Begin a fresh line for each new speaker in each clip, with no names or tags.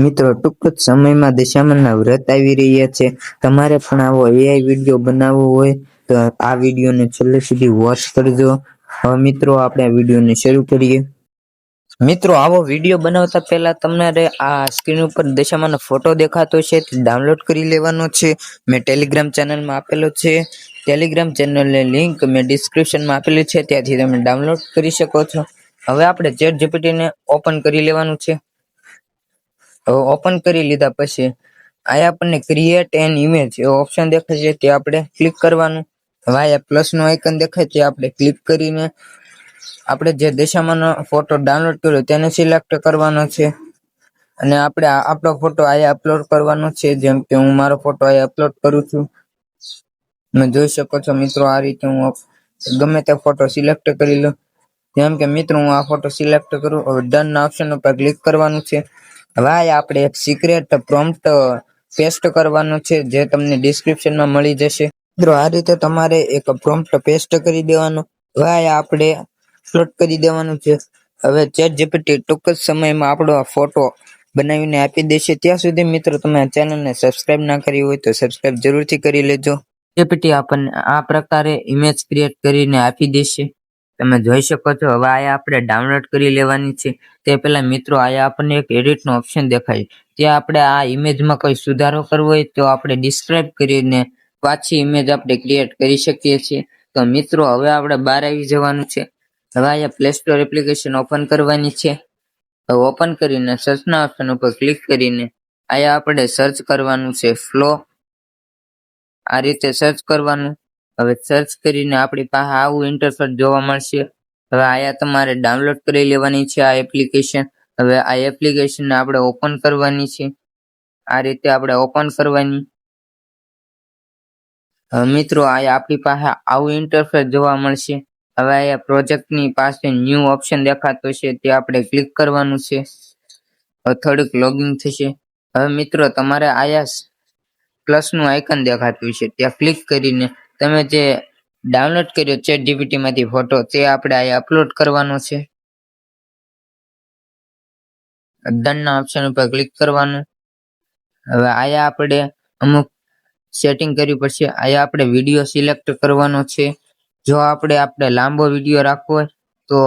મિત્રો ટૂંક જ સમયમાં દશામાના વ્રત આવી રહ્યા છે. તમારે પણ આવો AI વિડીયો બનાવવો હોય તો આ વિડીયોને છેલ્લે સુધી વોચ કરજો. હવે મિત્રો આપણે આ વિડીયોને શરૂ કરીએ. મિત્રો આવો વિડીયો બનાવતા પહેલા તમારે આ સ્ક્રીન ઉપર દશામાનો ફોટો દેખાતો છે તે ડાઉનલોડ કરી લેવાનો છે. મેં ટેલિગ્રામ ચેનલમાં આપેલો છે. ટેલિગ્રામ ચેનલની લિંક મેં ડિસ્ક્રિપ્શનમાં આપેલી છે, ત્યાંથી તમે ડાઉનલોડ કરી શકો છો. હવે આપણે ChatGPT ને ઓપન કરી લેવાનું છે. હવે ઓપન કરી લીધા પછી આ આપણને ક્રિએટ એન ઇમેજ એવો ઓપ્શન દેખાય છે, તે આપણે ક્લિક કરવાનું. હવે આ પ્લસ નો આઇકન દેખાય છે, આપણે ક્લિક કરીને આપણે જે દશામાનો ફોટો ડાઉનલોડ કર્યો તેને સિલેક્ટ કરવાનો છે અને આપણે આપણો ફોટો અહીંયા અપલોડ કરવાનો છે. જેમ કે હું મારો ફોટો અહીંયા અપલોડ કરું છું. તમે જોઈ શકો છો મિત્રો, આ રીતે હું ગમે તે ફોટો સિલેક્ટ કરી લઉં. જેમ કે મિત્રો હું આ ફોટો સિલેક્ટ કરું. હવે ડન ના ઓપ્શન ઉપર ક્લિક કરવાનું છે. હવે આપણે એક સિક્રેટ પ્રોમ્પ્ટ પેસ્ટ કરવાનું છે, જે તમને ડિસ્ક્રિપ્શનમાં મળી જશે. મિત્રો આ રીતે તમારે એક પ્રોમ્પ્ટ પેસ્ટ કરી દેવાનું. હવે આપણે અપલોડ કરી દેવાનું છે. હવે ChatGPT ટૂંક જ સમયમાં આપણો ફોટો બનાવીને આપી દેશે. ત્યાં સુધી મિત્રો તમે આ ચેનલને સબસ્ક્રાઇબ ના કરી હોય તો સબસ્ક્રાઇબ જરૂરથી કરી લેજો. ChatGPT આપણને આ પ્રકારે ઇમેજ ક્રિએટ કરીને આપી દેશે. તમે જોઈ શકો છો. હવે આયા આપણે ડાઉનલોડ કરી લેવાની છે. તે પહેલા મિત્રો આયા આપણને એક એડિટ નો ઓપ્શન દેખાય. ત્યાં આપણે આ ઇમેજમાં કોઈ સુધારો કરવો હોય તો આપણે ડિસ્ક્રાઇબ કરીને પાછી ઇમેજ આપણે ક્રિએટ કરી શકીએ છીએ. તો મિત્રો હવે આપણે બહાર આવી જવાનું છે. હવે આયા પ્લે સ્ટોર એપ્લિકેશન ઓપન કરવાની છે. હવે ઓપન કરીને સર્ચના ઓપ્શન ઉપર ક્લિક કરીને આયા આપણે સર્ચ કરવાનું છે ફ્લો. આ રીતે સર્ચ કરવાનું. હવે સર્ચ કરીને આપણી પાસે આવું ઇન્ટરફેસ જોવા મળશે. હવે આયા તમારે ડાઉનલોડ કરી લેવાની છે આ એપ્લિકેશન. હવે આ એપ્લિકેશનને આપણે ઓપન કરવાની છે. આ રીતે આપણે ઓપન કરવાની. હવે મિત્રો આયા આપણી પાસે આવું ઇન્ટરફેસ જોવા મળશે. હવે આયા પ્રોજેક્ટની પાસે ન્યૂ ઓપ્શન દેખાતો છે, તે આપણે ક્લિક કરવાનું છે. હવે થોડુંક લોગિન થશે. હવે મિત્રો તમારે આયા પ્લસ નું આઇકન દેખાતું છે, ત્યાં ક્લિક કરીને તમે જે ડાઉનલોડ કર્યો ChatGPT માંથી ફોટો તે આપણે અહીંયા અપલોડ કરવાનો છે. ડન ના ઓપ્શન ઉપર ક્લિક કરવાનું. હવે આયા આપણે અમુક સેટિંગ કરવી પડશે. આયા આપણે વિડીયો સિલેક્ટ કરવાનો છે. જો આપણે લાંબો વિડીયો રાખવો હોય તો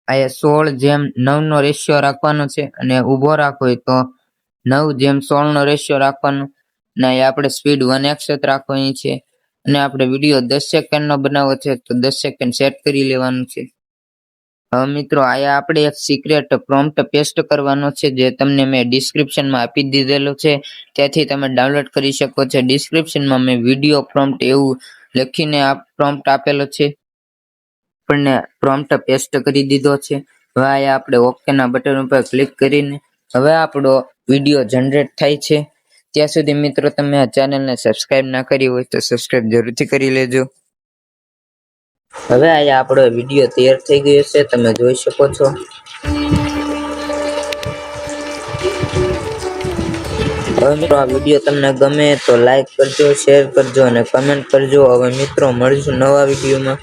આયા 16:9 નો રેશિયો રાખવાનો છે અને ઊભો રાખવો હોય તો 9:16 નો રેશિયો રાખવાનો. અને આયા આપણે સ્પીડ 1x રાખવાની છે. અને આપણે વિડીયો 10 સેકન્ડ નો બનાવવો છે તો 10 સેકન્ડ સેટ કરી લેવાનું છે. હવે મિત્રો આયા આપણે એક સિક્રેટ પ્રોમ્પ્ટ પેસ્ટ કરવાનો છે, જે તમને મેં ડિસ્ક્રિપ્શનમાં આપી દીધેલો છે, ત્યાંથી તમે ડાઉનલોડ કરી શકો છો. ડિસ્ક્રિપ્શનમાં મેં વિડીયો પ્રોમ્પ્ટ એવું લખીને આ પ્રોમ્પ્ટ આપેલો છે. આપણને પ્રોમ્પ્ટ પેસ્ટ કરી દીધો છે. હવે આયા આપણે ઓકે ના બટન ઉપર ક્લિક કરીને હવે આપણો વિડીયો જનરેટ થાય છે. ત્યાં સુધી મિત્રો તમે આ ચેનલને સબસ્ક્રાઇબ ના કરી હોય તો સબસ્ક્રાઇબ જરૂરથી કરી લેજો. હવે આયા આપણો વિડીયો તૈયાર થઈ ગયો છે, તમે જોઈ શકો છો. હવે મિત્રો આ વિડીયો તમને ગમે તો લાઈક કરજો, શેર કરજો અને કમેન્ટ કરજો. હવે મિત્રો મળીશું નવા વિડીયોમાં.